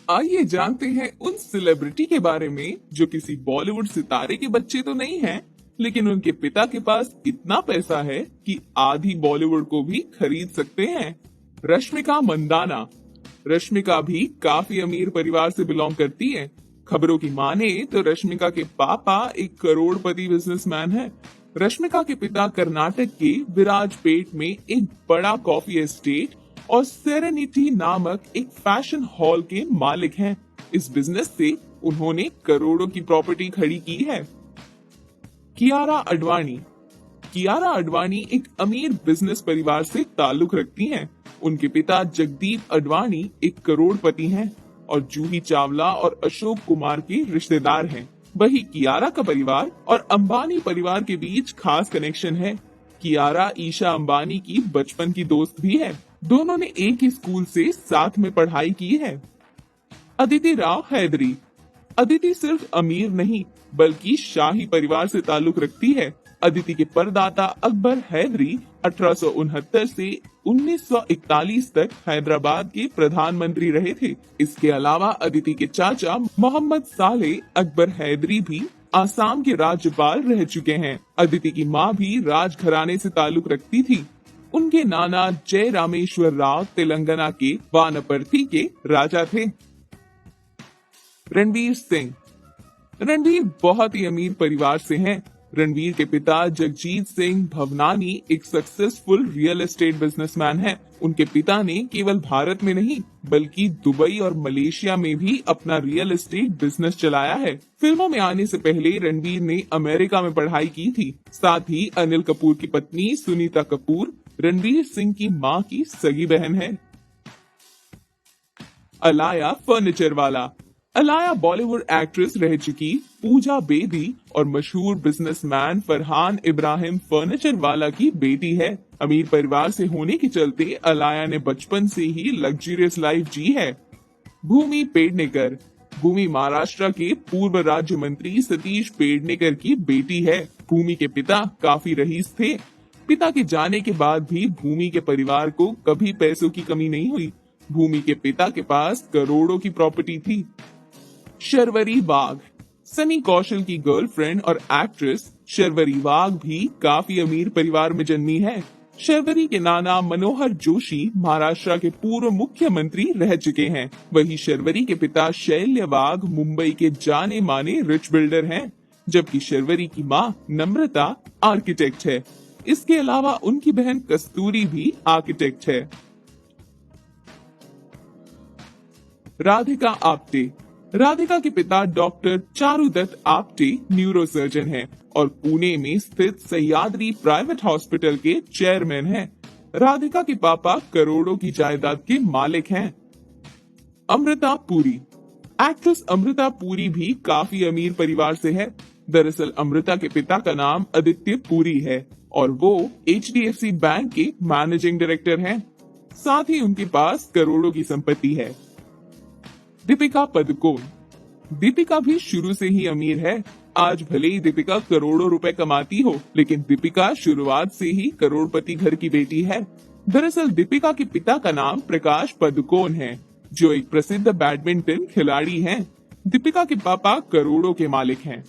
आइए जानते हैं उन सेलिब्रिटी के बारे में जो किसी बॉलीवुड सितारे के बच्चे तो नहीं हैं, लेकिन उनके पिता के पास इतना पैसा है कि आधी बॉलीवुड को भी खरीद सकते हैं। रश्मिका मंदाना। रश्मिका भी काफी अमीर परिवार से बिलोंग करती है। खबरों की माने तो रश्मिका के पापा एक करोड़पति बिजनेसमैन हैं। रश्मिका के पिता कर्नाटक के विराजपेट में एक बड़ा कॉफी एस्टेट और सेरेनिटी नामक एक फैशन हॉल के मालिक हैं। इस बिजनेस से उन्होंने करोड़ों की प्रॉपर्टी खड़ी की है। कियारा अडवाणी। कियारा अडवाणी एक अमीर बिजनेस परिवार से ताल्लुक रखती हैं। उनके पिता जगदीप अडवाणी एक करोड़पति हैं और जूही चावला और अशोक कुमार के रिश्तेदार हैं। वही कियारा का परिवार और अंबानी परिवार के बीच खास कनेक्शन है। कियारा ईशा अंबानी की बचपन की दोस्त भी है। दोनों ने एक ही स्कूल से साथ में पढ़ाई की है। अदिति राव हैदरी। अदिति सिर्फ अमीर नहीं बल्कि शाही परिवार से ताल्लुक रखती है। अदिति के परदादा अकबर हैदरी 1869 से 1941 तक हैदराबाद के प्रधानमंत्री रहे थे। इसके अलावा अदिति के चाचा मोहम्मद सालेह अकबर हैदरी भी आसाम के राज्यपाल रह चुके हैं। अदिति की माँ भी राजघराने से ताल्लुक रखती थी। उनके नाना जय रामेश्वर राव तेलंगाना के वानपर्ती के राजा थे। रणवीर सिंह। रणवीर बहुत ही अमीर परिवार से हैं। रणवीर के पिता जगजीत सिंह भवनानी एक सक्सेसफुल रियल एस्टेट बिजनेसमैन हैं। उनके पिता ने केवल भारत में नहीं बल्कि दुबई और मलेशिया में भी अपना रियल एस्टेट बिजनेस चलाया है। फिल्मों में आने से पहले रणवीर ने अमेरिका में पढ़ाई की थी। साथ ही अनिल कपूर की पत्नी सुनीता कपूर रणवीर सिंह की मां की सगी बहन है। अलाया फर्नीचर वाला। अलाया बॉलीवुड एक्ट्रेस रह चुकी पूजा बेदी और मशहूर बिजनेसमैन फरहान इब्राहिम फर्नीचर वाला की बेटी है। अमीर परिवार से होने के चलते अलाया ने बचपन से ही लग्जरियस लाइफ जी है। भूमि पेडनेकर। भूमि महाराष्ट्र के पूर्व राज्य मंत्री सतीश पेडनेकर की बेटी है। भूमि के पिता काफी रईस थे। पिता के जाने के बाद भी भूमि के परिवार को कभी पैसों की कमी नहीं हुई। भूमि के पिता के पास करोड़ों की प्रॉपर्टी थी। शर्वरी वाघ। सनी कौशल की गर्लफ्रेंड और एक्ट्रेस शर्वरी वाघ भी काफी अमीर परिवार में जन्मी है। शर्वरी के नाना मनोहर जोशी महाराष्ट्र के पूर्व मुख्यमंत्री रह चुके हैं। वही शर्वरी के पिता शैल्य वाघ मुंबई के जाने माने रिच बिल्डर हैं, जबकि शर्वरी की मां नम्रता आर्किटेक्ट है। इसके अलावा उनकी बहन कस्तूरी भी आर्किटेक्ट है। राधिका आप्टे। राधिका के पिता डॉक्टर चारुदत्त आप्टे न्यूरोसर्जन हैं और पुणे में स्थित सह्याद्री प्राइवेट हॉस्पिटल के चेयरमैन हैं। राधिका के पापा करोड़ों की जायदाद के मालिक हैं। अमृता पुरी। एक्ट्रेस अमृता पुरी भी काफी अमीर परिवार से है। दरअसल अमृता के पिता का नाम आदित्य पुरी है और वो HDFC बैंक के मैनेजिंग डायरेक्टर हैं। साथ ही उनके पास करोड़ों की संपत्ति है। दीपिका पादुकोण। दीपिका भी शुरू से ही अमीर है। आज भले ही दीपिका करोड़ों रुपए कमाती हो, लेकिन दीपिका शुरुआत से ही करोड़पति घर की बेटी है। दरअसल दीपिका के पिता का नाम प्रकाश पादुकोण है, जो एक प्रसिद्ध बैडमिंटन खिलाड़ी हैं। दीपिका के पापा करोड़ों के मालिक हैं।